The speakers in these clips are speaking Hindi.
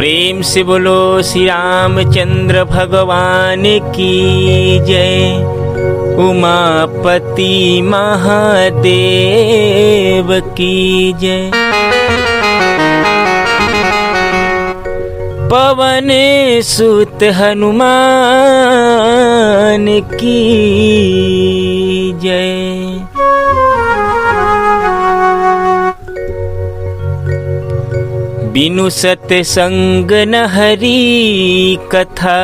प्रेम से बोलो श्री रामचंद्र भगवान की जय। उमापति महादेव की जय। पवन सुत हनुमान की जय। बिनु सत्संग न हरि कथा,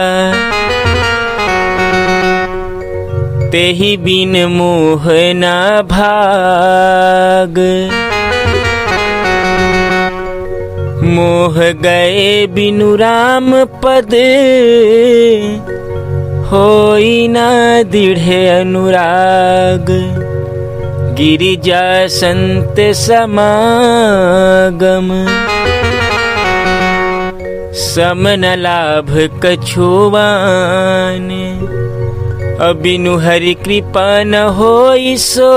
तेहि बिन मोह न भाग। मोह गए बिनु राम पद, होई न दृढ़ अनुराग। गिरिजा संत समागम, समन लाभ कछुआन। अबिनु हरि कृपा न होई सो,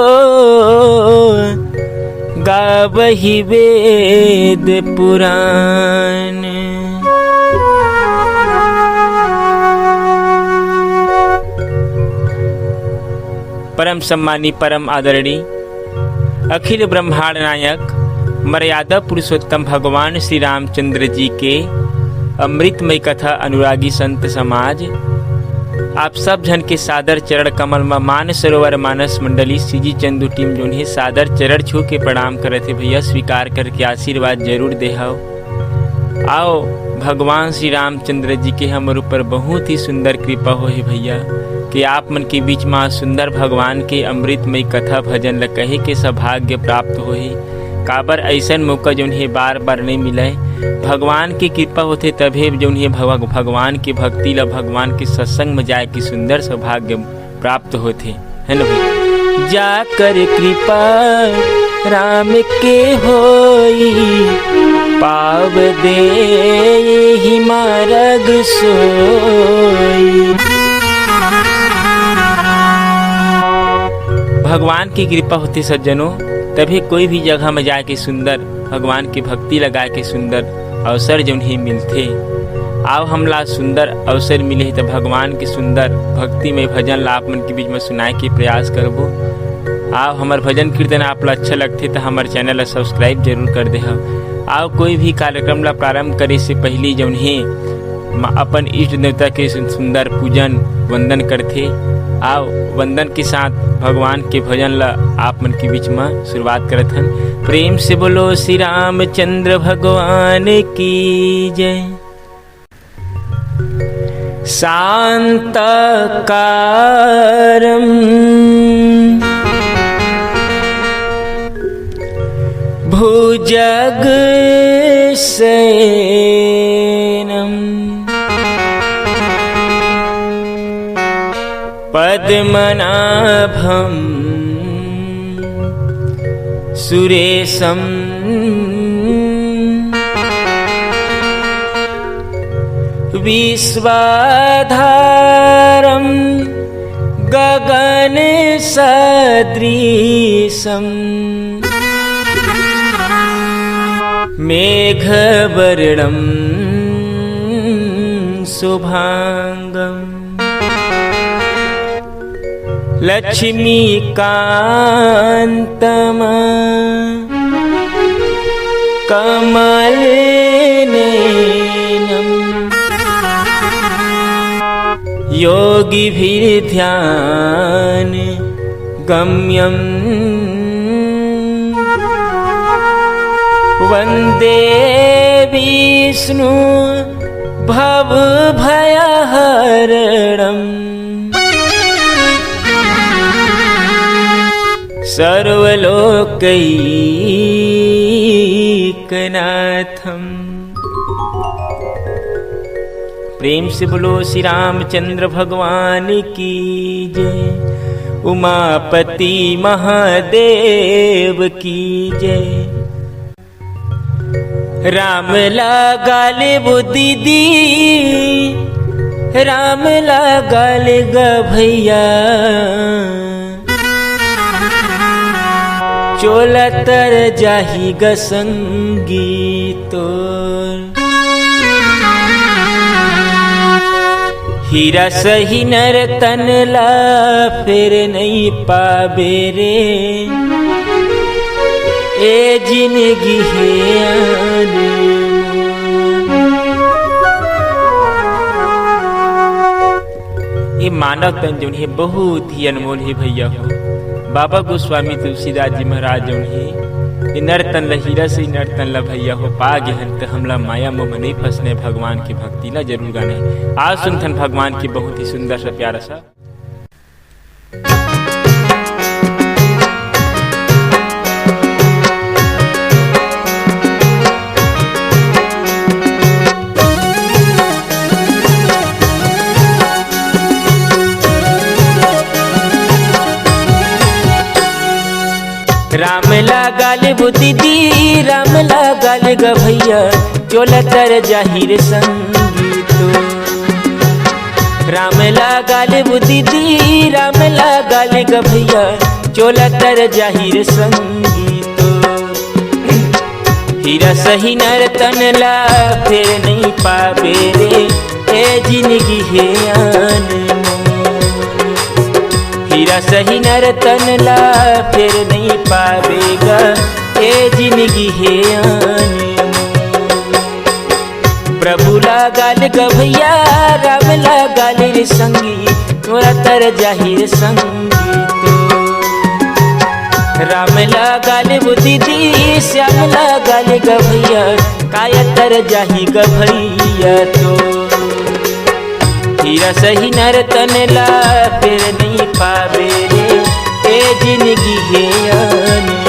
गावहि वेद पुराण। परम सम्मानी परम आदरणीय अखिल ब्रह्मांड नायक मर्यादा पुरुषोत्तम भगवान श्री रामचंद्र जी के अमृतमय कथा अनुरागी संत समाज, आप सब जन के सादर चरण कमल में मान सरोवर मानस मंडली सीजी चंदू टीम जो है सादर चरण छू के प्रणाम करे थे भैया। स्वीकार करके आशीर्वाद जरूर दे आओ। भगवान श्री रामचंद्र जी के हमारे ऊपर बहुत ही सुंदर कृपा हो है भैया कि आप मन के बीच में सुंदर भगवान के अमृतमय कथा भजन ल कहे के सौभाग्य प्राप्त हो है। काबर ऐसन मौका जो है बार बार नहीं मिले। भगवान की कृपा होते तभी जो है भगवान की भक्ति ला भगवान के सत्संग में जाए की सुंदर सौभाग्य प्राप्त होते है न भाई। जाकर कृपा राम के होई, पाव दे ही मार्ग सोई। भगवान की कृपा होती सज्जनों तभी कोई भी जगह में जाके सुंदर भगवान की भक्ति लगा के सुंदर अवसर जो नहीं मिलते। आओ हमला सुंदर अवसर मिले है तो भगवान की सुंदर भक्ति में भजन ला आप मन के बीच में सुनाए के प्रयास करबो। आओ हमार भजन कीर्तन आप ला अच्छा लगते तो हमारे चैनल ला सब्सक्राइब जरूर कर दे। आओ कोई भी कार्यक्रम ला प्रारंभ करे से पहले जो है अपन इष्ट देवता के सुंदर पूजन वंदन करते। आओ वंदन के साथ भगवान के भजन ला आप मन के बीच में शुरुआत करत हन। प्रेम से बोलो श्री रामचंद्र भगवान की जय। शांताकारं भुजगशयनं पद्मनाभं सुरेशं विश्वाधारं गगनसदृशं मेघवर्णं शुभांगं लक्ष्मीकान्तं कमलनयनं योगिभिर्ध्यान गम्यं वन्दे विष्णु भवभयहरणं सर्वलोकैकनाथं। प्रेम से बोलो श्री रामचंद्र भगवान की जय। उमापति महादेव की जय। राम लगाले वो दीदी, राम लगाले ग भैया, चोला तर जाही ग संगी तोर। हीरा सही नर तन ला फिर नहीं पाबे रे, ए जिंदगी है ये मानव तन जो है बहुत ही अनमोल है भैया हो। बाबा गोस्वामी तुलसीदास जी महाराज जो है नर्तन ल हीरा से नर्तन ल भैया हो पा गहन तो हमला माया मोह नहीं फंसने, भगवान की भक्ति ला जरूर गाने। आज सुनथन भगवान की बहुत ही सुंदर सा प्यारा सा राम लगाल बुद्धि राम लगाल ग भैया चोलतर जाहिर संगीतो। राम लगाल बुद्धि राम लगाल ग भैया चोलतर जाहिर संगीतो। हीरा सही नर तन ला फिर नहीं पाबे रे, ए जिंदगी है अनमोल। हीरा सही नर तन ला फिर नहीं पावेगा, ए जिंदगी है अनमोल। प्रभु लगाल ग भैया राम लगाल रे संगी तोरा तर जाहिर संगीतो। राम लगाल बुद्धि श्याम लगाल ग भैया काया तर जाहि ग भैया तो। हीरा सही नर तन ला फिर नहीं पावे रे, ए जिंदगी है अनमोल।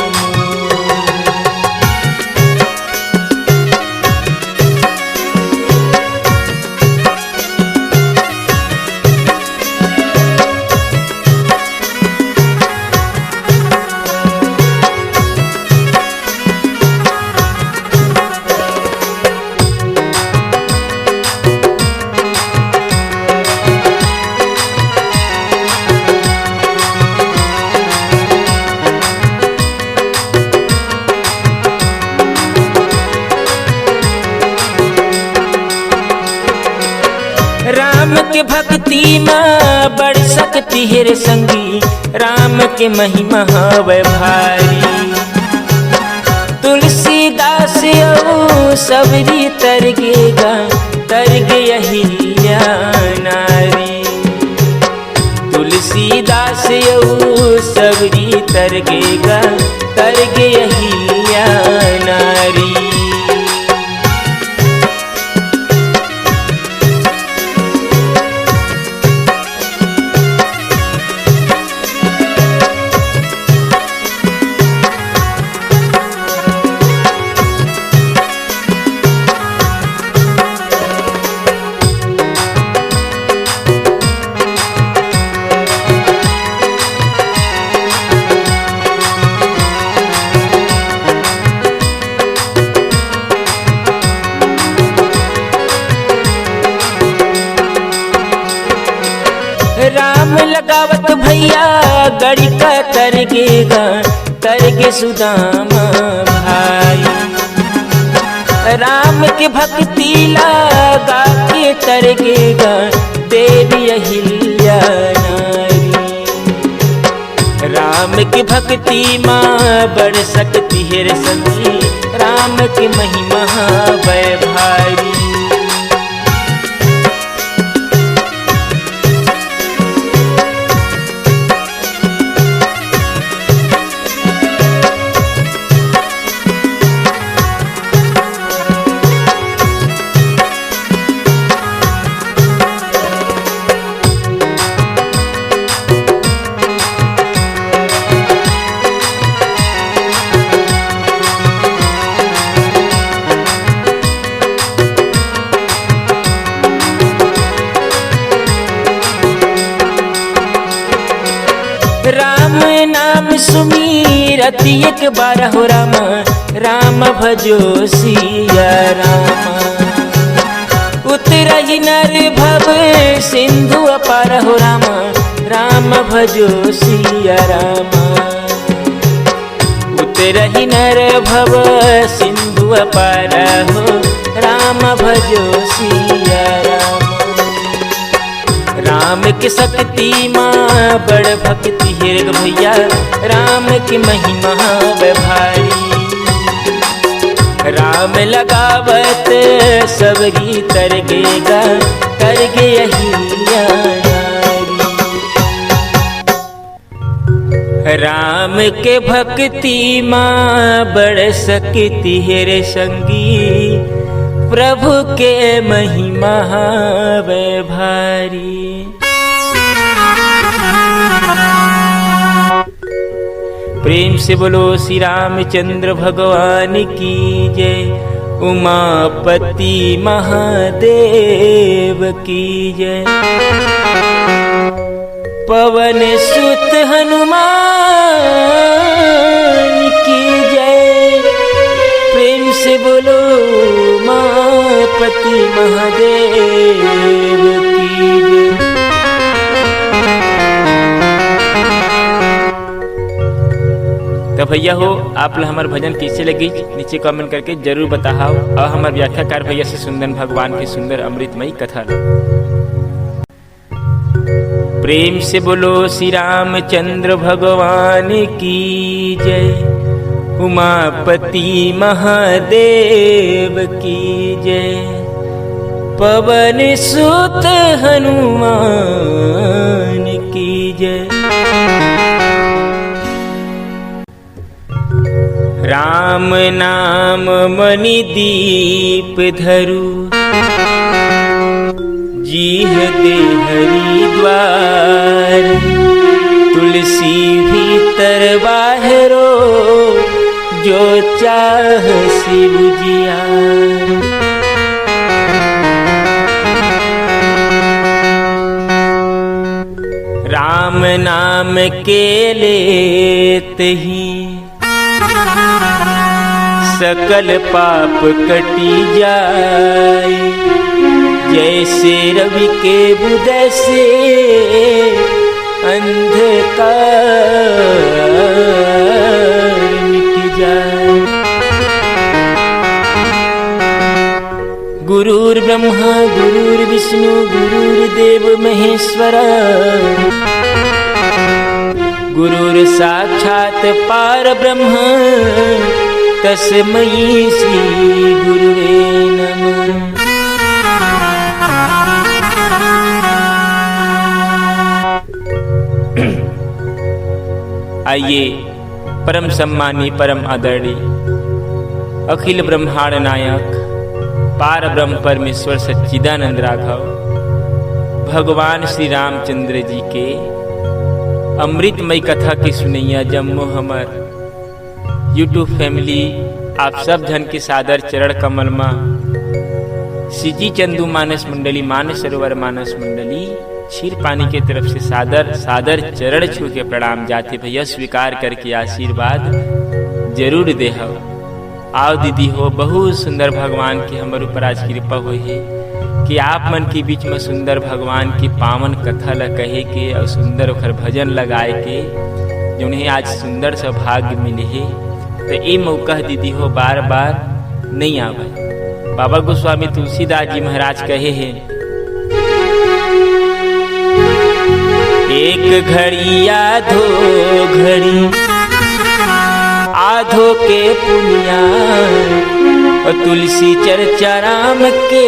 राम के भक्ति माँ बड़ सकती है रे संगी, राम के महिमा हवे भारी। तुलसीदास ओ सबरी तरगेगा तरगे अहिल्या नारी। तुलसीदास ओ सबरी तरगेगा तरगे अहिल्या नारी। राम लगावत भैया गड़ी का तरगेगा तरगे सुदामा भाई। राम के भक्ति लगा के तरगेगा देवी अहिल्या नारी। राम की भक्ति माँ बड़ सकती है रे संगी, राम की महिमा वै भारी। राम नाम सुमीरत एक बार हो राम, राम भजो सिया राम। उतरहि नर भव सिंधु अपार हो राम, राम भजो सिया राम। उतरहि नर भव सिंधु अपार हो राम भजो सिया राम। राम के शक्ति माँ बड़ भक्ति हेर भैया, राम की महिमा भारी। राम लगावत सबरी तरगेगा, तरगे अहिल्या नारी। राम के भक्ति माँ बड़ शक्ति हेरे संगी, प्रभु के महिमा भारी। प्रेम से बोलो श्री रामचंद्र भगवान की जय, उमापति महादेव की जय। पवन सुत हनुमान की जय, प्रेम से बोलो उमापति महादेव की जय। तो भैया हो आप लोग हमारे भजन कैसे लगी नीचे कमेंट करके जरूर बताओ, और हमारे व्याख्याकार भैया से सुंदर भगवान की सुंदर अमृतमयी कथा। प्रेम से बोलो श्री रामचंद्र भगवान की जय, उमापति महादेव की जय। पवन सुत हनुमान की जय। राम नाम मणि दीप धरु, जीह दे हरिद्वार। तुलसी भीतर बाहरो, जो चाह शिव जिया। राम नाम के लेत ही, सकल पाप कटी जाए। जैसे रवि के उदय से, अंधकार मिट जाए। गुरुर् ब्रह्मा गुरुर्विष्णु गुरुर्देव महेश्वरा। गुरुर् साक्षात् परब्रह्म, तस्मै श्री गुरुवे नमः। आइए परम सम्मानी परम आदरणीय अखिल ब्रह्मांड नायक पार ब्रह्म परमेश्वर सच्चिदानंद राघव भगवान श्री रामचंद्र जी के अमृतमयी कथा की सुनैया जम्मो हमर यूट्यूब फैमिली आप सब जन के सादर चरण कमल माँ सीजी चंदू मानस मंडली मानस सरोवर मानस मंडली क्षीर पानी के तरफ से सादर सादर चरण छू के प्रणाम जाते भैया स्वीकार करके आशीर्वाद जरूर दे हो। आओ दीदी हो बहुत सुंदर भगवान की हमारे ऊपर आज कृपा हुई है कि आप मन के बीच में सुंदर भगवान की पावन कथा ल कहे के और सुंदर ओखर भजन लगाए के जो उन्हें आज सुंदर सा भाग्य मिले है। तो ये मौका दीदी हो बार बार नहीं आवे। बाबा गोस्वामी तुलसीदास जी महाराज कहे हैं, एक घड़ी आधो घड़ी आधो के पुनिया और तुलसी चर्चा राम के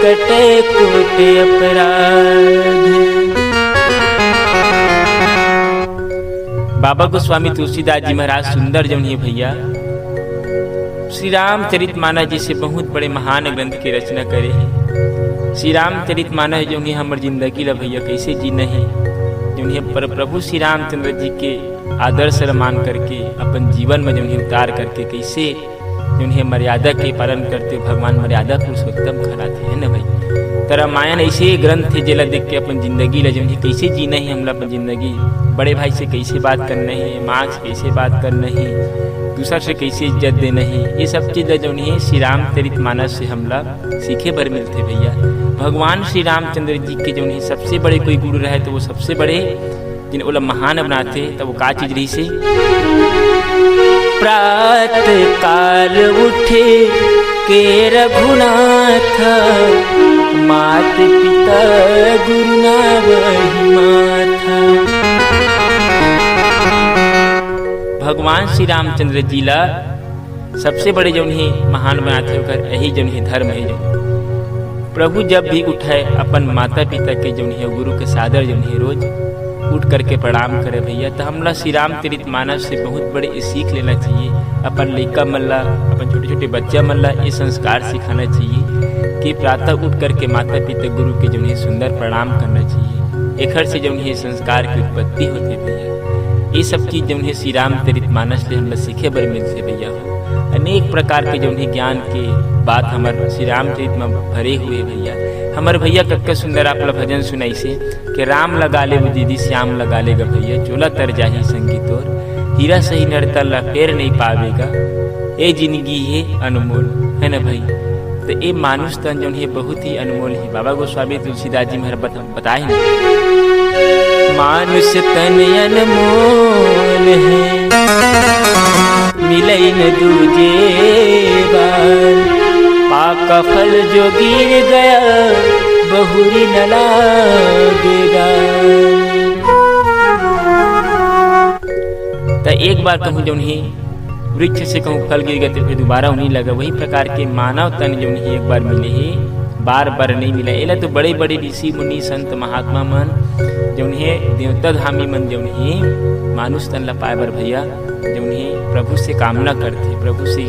कटे कोटे अपराध। बाबा गोस्वामी तुलसीदास जी महाराज सुंदर जौन है भैया श्री रामचरितमानस जैसे बहुत बड़े महान ग्रंथ की रचना करे हैं। श्री रामचरितमानस जो है हमारी जिंदगी ला भैया कैसे जीना है जो है पर प्रभु श्री रामचंद्र जी के आदर्श मान करके अपन जीवन में जो है उतार करके कैसे जो है मर्यादा के पालन करते भगवान मर्यादा पुरुषोत्तम कहलाते हैं ना भाई। तो रामायण ऐसे ग्रंथ है जिला देख के अपन जिंदगी ला जो है कैसे जीना है हमला अपन जिंदगी, बड़े भाई से कैसे बात करना है, माँ से कैसे बात करना है, दूसरा से कैसे इज्जत देना है, ये सब चीज़ जो है श्री रामचरितमानस से हमला सीखे पर मिलते भैया। भगवान श्री रामचंद्र जी के जो है सबसे बड़े कोई गुरु रहे तो वो सबसे बड़े जिन ओला महान बनाते तब वो का चीज रही से प्रात काल उठे के रघुनाथ मात पिता गुरु ना वही माथा। भगवान श्री रामचंद्र जी ला सबसे बड़े जौन ही महान बनाते होकर यही जौन ही धर्म है। जो प्रभु जब भी उठाए अपन माता पिता के जौन है गुरु के सादर जौन है रोज उठ करके प्रणाम करे भैया। तो हमला श्री रामचरित मानस से बहुत बड़े सीख लेना चाहिए। अपन लड़का मल्ला अपन छोटे छोटे बच्चा मल्ला ये संस्कार सिखाना चाहिए कि प्रातः उठ करके माता पिता गुरु के जौन है सुंदर प्रणाम करना चाहिए। एक से जौन है संस्कार की उत्पत्ति होती भैया। ये सब चीज जौन है श्री रामचरित मानस से हम सीखे बर मिलते भैया हो। अनेक प्रकार के जौन है ज्ञान के बात हमारे श्री रामचरित में भरे हुए भैया। हमारे भैया कक्का सुंदर आप भजन सुनाई से कि राम लगा ले वो दीदी श्याम लगा लेगा भैया, चोला तर जाही संगीत और हीरा सही नरतल्ला फेर नहीं पावेगा, ये जिंदगी है अनमोल, है ना भाई। तो ये मानुष तन जौन है बहुत ही अनमोल है। बाबा गोस्वामी तुलसीदास जी महाराज बताए ना, मानुष तन अनमोल है मिलई न दूजे बार, पाका फल जो गिर गया बहुरी न लागेगा। तो एक बार कहूँ जौन ही वृक्ष से कहूँ फल गिर गए तो फिर दोबारा उन्हीं लगा। वही प्रकार के मानव तन जौन ही एक बार मिले है बार बार नहीं मिला। एला तो बड़े बड़े ऋषि मुनि संत महात्मा मन जौन है देवता धामी मन जौन है मानुष तन ला पाए बर भैया जौन है प्रभु से कामना करते, प्रभु से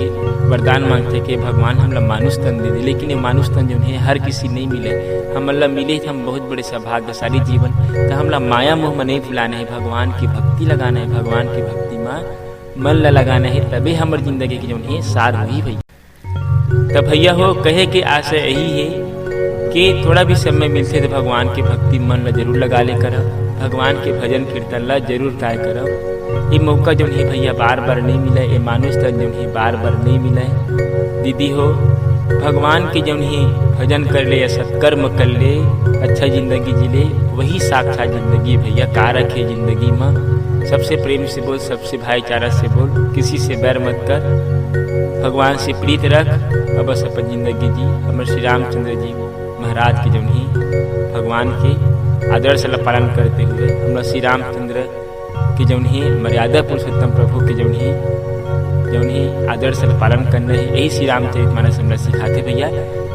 वरदान मांगते कि भगवान हमला मानुष तन दे दे। लेकिन ये मानुष तन जौन है हर किसी नहीं मिले। हमला मिले तो हम बहुत बड़े सौभाग्यशाली जीवन। तो हमला माया मोह में नहीं फुलाना है, भगवान की भक्ति लगाना है, भगवान की भक्ति में मन ला लगाना है, तभी हमारी जिंदगी की जौन है सार हुई भैया। तब भैया हो कहे कि आशा यही है कि थोड़ा भी समय मिलते तो भगवान की भक्ति मन ला जरूर लगा ले करो, भगवान के भजन कीर्तन ला जरूर काय करो। ये मौका जौन है भैया बार बार नहीं मिला, ये मानुष तन जौन है बार बार नहीं मिला है। दीदी हो भगवान के जौन है भजन कर ले या सत्कर्म कर ले, अच्छा जिंदगी जी ले, वही साक्षात जिंदगी भैया। कारक है जिंदगी में, सबसे प्रेम से बोल, सबसे भाईचारा से बोल, किसी से बैर मत कर, भगवान से प्रीत रख और बस अपन जिंदगी जी। हमारे श्री रामचंद्र जी महाराज के जौन है भगवान के आदर्श ला पालन करते हुए हमारा श्री रामचंद्र के जौन है मर्यादा पुरुषोत्तम प्रभु के जौन है आदर्श ला पालन करना है। यही श्री रामचरित मानस हमरा सिखाते भैया।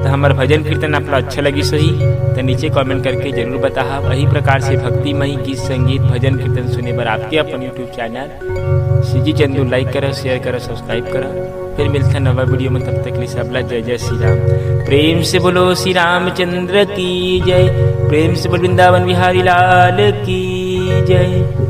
तो हमारा भजन कीर्तन आपका अच्छा लगी सही तो नीचे कमेंट करके जरूर बता। वही प्रकार से भक्तिमयी गीत संगीत भजन कीर्तन सुने पर आपके अपन YouTube channel CG Chandu like करो, शेयर करो, सब्सक्राइब करो। फिर मिलते हैं नवा वीडियो में, तब तक लिए सबला जय जय श्री राम। प्रेम से बोलो श्री रामचंद्र की जय, प्रेम से बोल वृंदावन बिहारी लाल की जय।